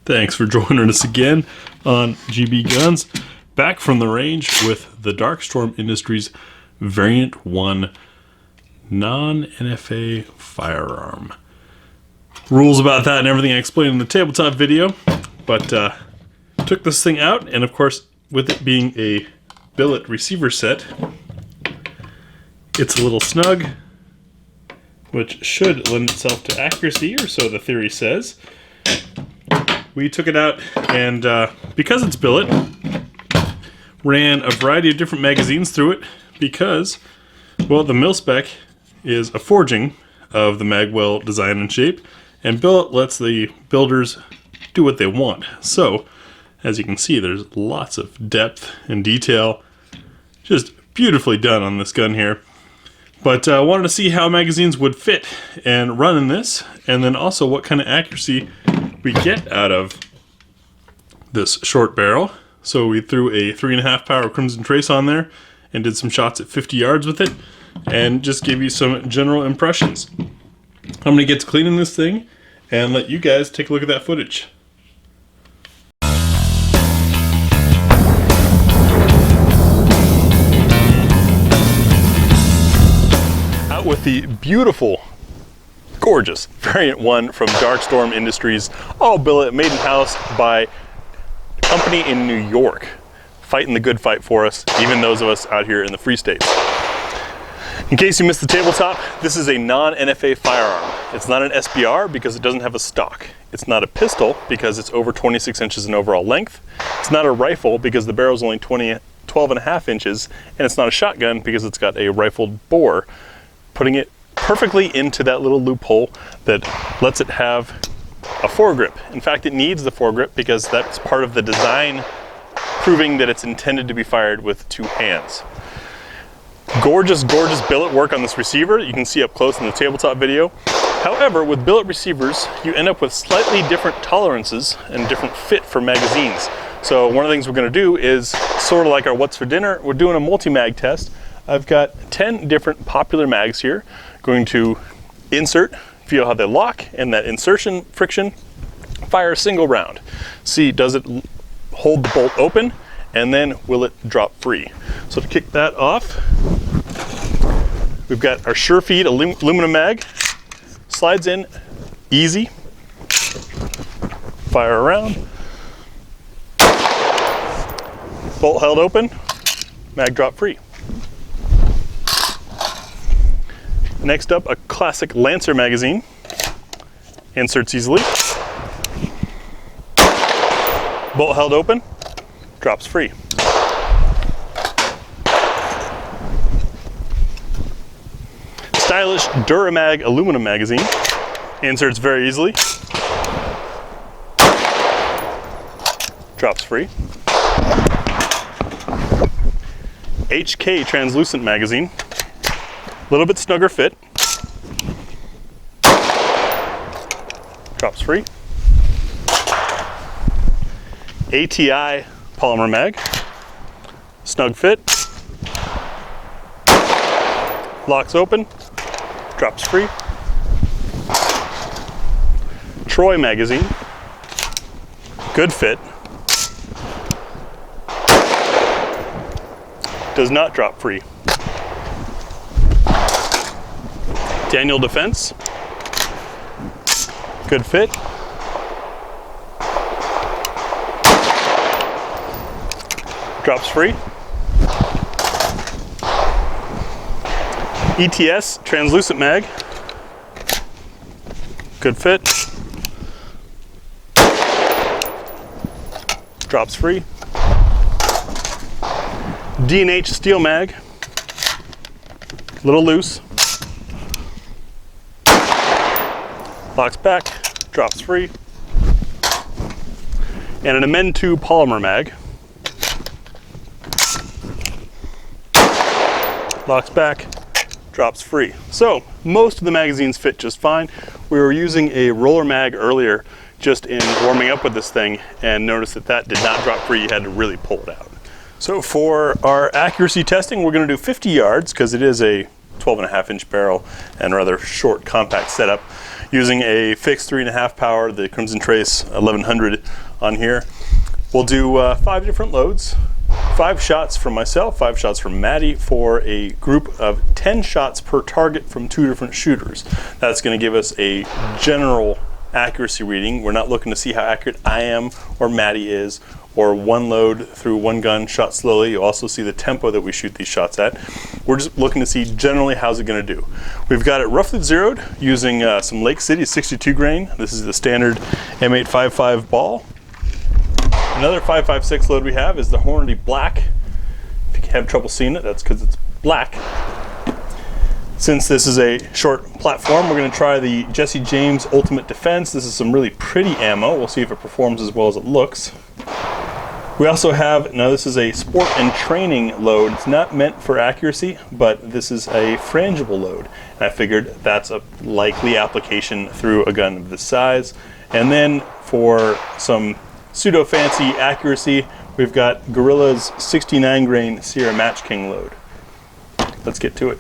Thanks for joining us again on GB Guns. Back from the range with the Darkstorm Industries Variant 1 Non-NFA firearm. Rules about that and everything I explained in the tabletop video, but took this thing out, and of course, with it being a billet receiver set, it's a little snug, which should lend itself to accuracy, or so the theory says. We took it out, and because it's billet, ran a variety of different magazines through it because, well, the mil-spec is a forging of the magwell design and shape, and billet lets the builders do what they want. So, as you can see, there's lots of depth and detail. Just beautifully done on this gun here. But I wanted to see how magazines would fit and run in this, and then also what kind of accuracy we get out of this short barrel. So we threw a 3.5 power Crimson Trace on there and did some shots at 50 yards with it, and just give you some general impressions. I'm going to get to cleaning this thing and let you guys take a look at that footage. Out with the beautiful, gorgeous Variant 1 from Darkstorm Industries, all billet, made in-house by a company in New York, fighting the good fight for us, even those of us out here in the Free States. In case you missed the tabletop, this is a non-NFA firearm. It's not an SBR because it doesn't have a stock. It's not a pistol because it's over 26 inches in overall length. It's not a rifle because the barrel is only 12.5 inches, and it's not a shotgun because it's got a rifled bore, putting it perfectly into that little loophole that lets it have a foregrip. In fact, it needs the foregrip because that's part of the design, proving that it's intended to be fired with two hands. Gorgeous, gorgeous billet work on this receiver. You can see up close in the tabletop video. However, with billet receivers, you end up with slightly different tolerances and different fit for magazines. So one of the things we're going to do is sort of like our What's for Dinner. We're doing a multi-mag test. I've got 10 different popular mags here. Going to insert, feel how they lock, and that insertion friction, fire a single round. See, does it hold the bolt open, and then will it drop free? So to kick that off, we've got our Sure Feed aluminum mag. Slides in easy. Fire around. Bolt held open, mag drop free. Next up, a classic Lancer magazine. Inserts easily. Bolt held open, drops free. Stylish Duramag aluminum magazine. Inserts very easily. Drops free. HK translucent magazine. A little bit snugger fit. Drops free. ATI polymer mag. Snug fit. Locks open. Drops free. Troy magazine. Good fit. Does not drop free. Daniel Defense. Good fit. Drops free. ETS translucent mag. Good fit. Drops free. D&H steel mag. Little loose. Locks back, drops free. And an Amend 2 polymer mag. Locks back, drops free. So most of the magazines fit just fine. We were using a roller mag earlier just in warming up with this thing, and noticed that that did not drop free. You had to really pull it out. So for our accuracy testing, we're going to do 50 yards because it is a 12.5-inch barrel and rather short, compact setup, using a fixed 3.5 power, the Crimson Trace 1100 on here. We'll do 5 different loads, 5 shots from myself, 5 shots from Maddie, for a group of 10 shots per target from 2 different shooters. That's going to give us a general accuracy reading. We're not looking to see how accurate I am or Maddie is, or one load through one gun shot slowly. You'll also see the tempo that we shoot these shots at. We're just looking to see generally how's it going to do. We've got it roughly zeroed using some Lake City 62 grain. This is the standard M855 ball. Another 5.56 load we have is the Hornady Black. If you have trouble seeing it, that's because it's black. Since this is a short platform, we're going to try the Jesse James Ultimate Defense. This is some really pretty ammo. We'll see if it performs as well as it looks. We also have, now this is a sport and training load. It's not meant for accuracy, but this is a frangible load. And I figured that's a likely application through a gun of this size. And then for some pseudo fancy accuracy, we've got Gorilla's 69 grain Sierra Match King load. Let's get to it.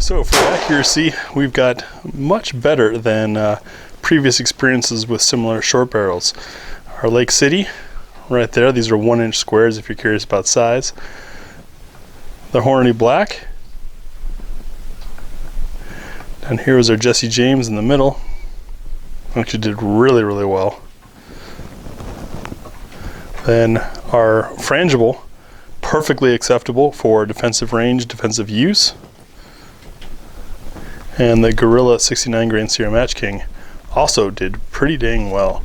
So for accuracy, we've got much better than previous experiences with similar short barrels. Our Lake City, right there, these are 1-inch squares if you're curious about size. The Hornady Black. And here was our Jesse James in the middle. Actually did really, really well. Then our frangible, perfectly acceptable for defensive range, defensive use. And the Gorilla 69 grain Sierra Match King also did pretty dang well.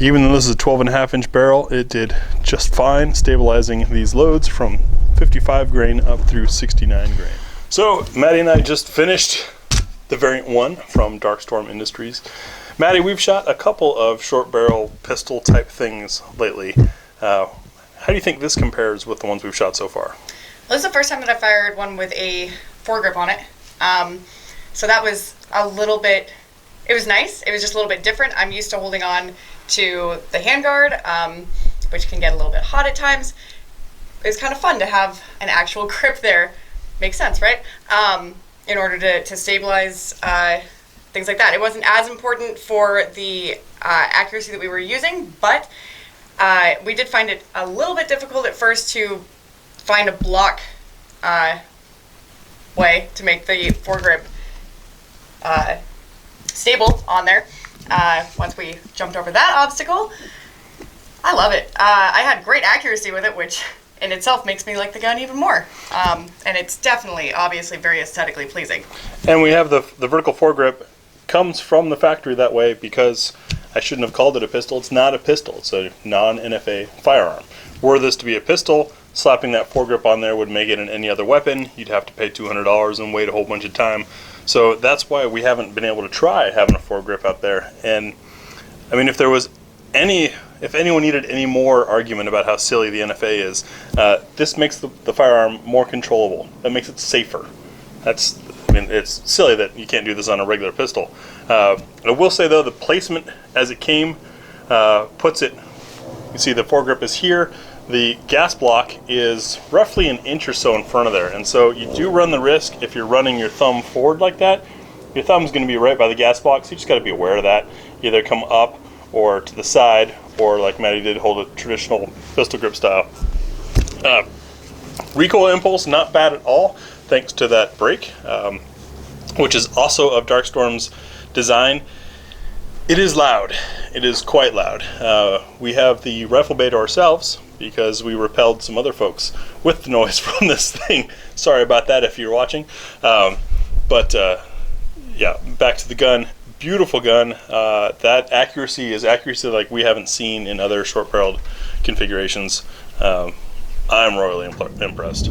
Even though this is a 12.5-inch barrel, it did just fine, stabilizing these loads from 55 grain up through 69 grain. So Maddie and I just finished the Variant 1 from Darkstorm Industries. Maddie, we've shot a couple of short barrel pistol type things lately. How do you think this compares with the ones we've shot so far? Well, this is the first time that I fired one with a foregrip on it. So that was a little bit, it was nice. It was just a little bit different. I'm used to holding on to the handguard, which can get a little bit hot at times. It was kind of fun to have an actual grip there. Makes sense, right? In order to stabilize things like that. It wasn't as important for the accuracy that we were using, but we did find it a little bit difficult at first to find a block way to make the foregrip stable on there. Once we jumped over that obstacle, I love it. I had great accuracy with it, which in itself makes me like the gun even more. And it's definitely, obviously, very aesthetically pleasing. And we have the vertical foregrip comes from the factory that way because I shouldn't have called it a pistol. It's not a pistol. It's a non-NFA firearm. Were this to be a pistol, slapping that foregrip on there would make it in any other weapon. You'd have to pay $200 and wait a whole bunch of time. So that's why we haven't been able to try having a foregrip out there. And I mean, if anyone needed any more argument about how silly the NFA is, this makes the firearm more controllable. That makes it safer. It's silly that you can't do this on a regular pistol. I will say though, the placement as it came puts it, you see the foregrip is here. The gas block is roughly an inch or so in front of there, and so you do run the risk if you're running your thumb forward like that, your thumb's going to be right by the gas block, so you just got to be aware of that. Either come up or to the side, or like Maddie did, hold a traditional pistol grip style. Recoil impulse, not bad at all, thanks to that brake, which is also of Darkstorm's design. It is loud. It is quite loud. We have the rifle bay to ourselves because we repelled some other folks with the noise from this thing. Sorry about that if you're watching. Yeah, back to the gun. Beautiful gun. That accuracy is accuracy like we haven't seen in other short barreled configurations. I'm royally impressed.